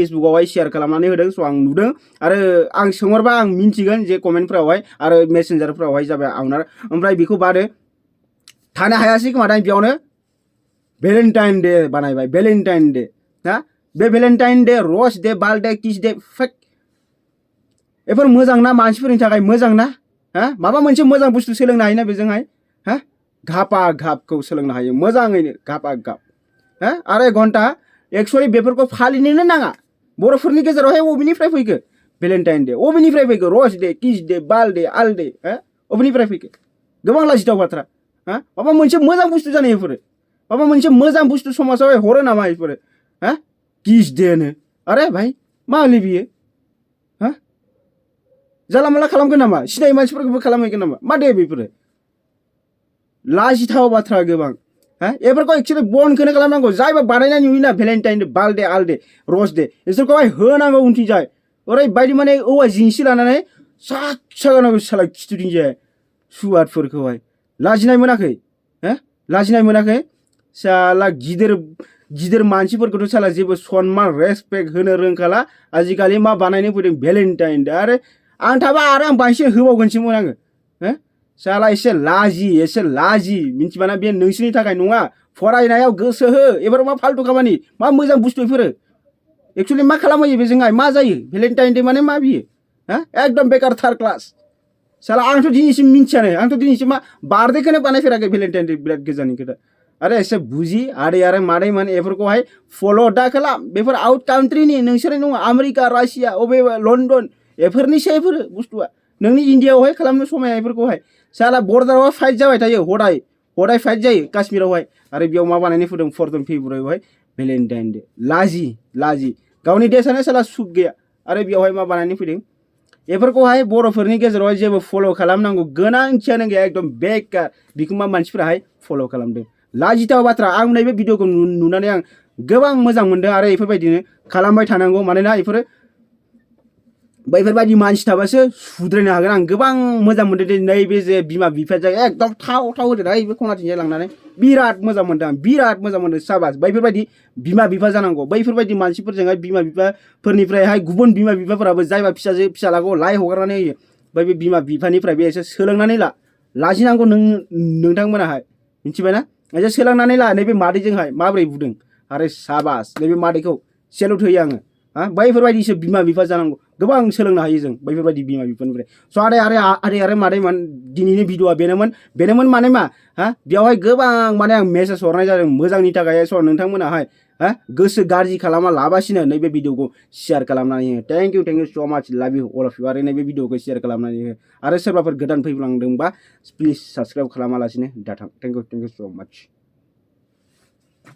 फेसबुकआवहाय share खालामनानै होदों स' आं नुदों आरो आं सोंहरबा आं मिन्थिगोन जे कमेन्टफोरावहाय आरो मेसेन्जारफोरावहाय जाबाय आंनार ओमफ्राय बेखौ बादो थानो हायासै खोमा दां बेयावनो भेलेन्टाइन डे बानायबाय भेलेन्टाइन डे ना बे भेलेन्टाइन डे रस डे बार्थडे किस डे फेक बेफोर मोजां ना मानसिफोरनि थाखाय मोजां ना हा माबा मोनसे मोजां बुस्थु सोलोंनो हायोना बेजोंहाय हा घापा घापखौ सोलोंनो हायो मोजाङैनो घापा घाप हा आराय घन्टा एक्चुअलि बेफोरखौ फालिनोनो नाङा बर'फोरनि गेजेरावहाय बबेनिफ्राय फैखो भेलेन्टाइन डे बबेनिफ्राय फैखो रस डे किस डे बार्थडे आल डे हा बबेनिफ्राय फैखो गोबां लाजिथाव बाथ्रा हा माबा मोनसे मोजां बुस्थु जानो बेफोरो माबा मोनसे मोजां बुस्थु समाजावहाय हरो नामा बेफोरो हा किस डेनो आरे भाई मा हलै बियो हा जाला माला खालामगोन नामा सिनायै मानसिफोरखौबो खालामहैगोन नामा मा दे बेफोरो लाजिथाव बाथ्रा गोबां हा बेफोरखौ एक्चुअलि बन्दखौनो खालामनांगौ जायबा बानायनाय नुयोना भेलेन्टाइन डे बार्थडे आल डे रस डे बिसोरखौहाय होनांगौ उनथिंजाय ओरैबायदि माने औवा जिंसि लानानै साक साक होनांगौ साला खिथुथिं जाय सुवादफोरखौहाय लाजिनाय मोनाखै हा लाजिनाय मोनाखै साला गिदिर मानसिफोरखौथ' साला जेबो सनमान रेसपेक्ट होनो रोंखाला आजिखालि मा बानायनो फैदों भेलेन्टाइन डे आरो आं थाबा आरो आं बांसिन होबावगोनसोमोन आङो हो साला एसे लाजि मिन्थिबाना बे नोंसोरनि थाखाय नङा फरायनायाव गोसो हो एबार मा फाल्तु खामानि मा मोजां बुस्थु बेफोरो एक्चुअलि मा खालामहोयो बेजोंहाय मा जायो भेलेन्टाइन डे माने मा बियो हा एकदम बेकार थार्ड क्लास साला आंथ' दिनैसिम मिन्थियानो आंथ' दिनैसिम मा बार्थडेखौनो बानायफेराखै भेलेन्टाइन डे बिराद गोजाननि खोथा आरे एसे बुजि आदै आरो मादैमोन बेफोरखौहाय फल' दा खालाम बेफोर आउट कान्ट्रिनि नोंसोर नङा आमेरिका रासिया अबेबा लण्डन बेफोरनिसो बेफोर बुस्थुआ नोंनि इण्डियाआवहाय खालामनो समाया बेफोरखौहाय साला बर्डारावहाय फाइट जाबाय थायो हदाय फाइट जायो काश्मीरावहाय आरो बेयाव मा बानायनो फैदों 4 फेब्रुवारियावहाय भेलेन्टाइन डे लाजि गावनि देशानो साला सुख गैया आरो बेयावहाय मा बानायनो फैदों बेफोरखौहाय बर'फोरनि गेजेरावहाय जेबो फल' खालामनांगौ गोनांथियानो गैया एकदम बेकार बेखौ मा मानसिफोराहाय फल' खालामदों लाजिथाव बाथ्रा आं नैबे भिडिअखौ नुनानै आं गोबां मोजां मोनदों आरो बेफोरबायदिनो खालामबाय थानांगौ मानोना बैफोरबायदि मानसि थाबासो सुद्रायनो हागोन आं गोबां मोजां मोनदों दे नैबे जे बिमा बिफाजों एकदम थाव होदो दा बे खनाथिंजाय लांनानै बिराद मोजां मोनदों आं बिराद मोजां मोनदों साबास बैफोरबायदि बिमा बिफा जानांगौ बैफोरबायदि मानसिफोरजोंहाय बिमा बिफाफोरनिफ्रायहाय गुबुन बिमा बिफाफोराबो जायबा फिसालाखौ लाय हगारनानै होयो बै बे बिमा बिफानिफ्रायबो एसे सोलोंनानै लाजिनांगौ नोंथांमोनाहाय मिथिबायना एसे सोलोंनानै नैबे मादैजोंहाय माबोरै बुदों आरो साबास नैबे मादैखौ सेलुट होयो आङो हा बैफोरबायदिसो बिमा बिफा जानांगौ गोबां सोलोंनो हायो जों बैफोरबायदि बिमा बिफानिफ्राय स' आदै मादैमोन दिनैनि भिडिअआ बेनोमोन माने मा हा बेयावहाय गोबां माने आं मेसेज हरनाय जादों मोजांनि थाखाय स' नोंथांमोनाहाय हा गोसो गाज्रि खालामा लाबासिनो नैबे भिडिअखौ शेयार खालामनानै हो थेंक इउ स' माच लाभ इउ अल अफ इउ आरो नैबे भिडिअखौ शेयार खालामनानै हो आरो सोरबाफोर गोदान फैलांदोंबा प्लिज साबसक्राइब खालामालासिनो दाथां थेंक इउ स' माच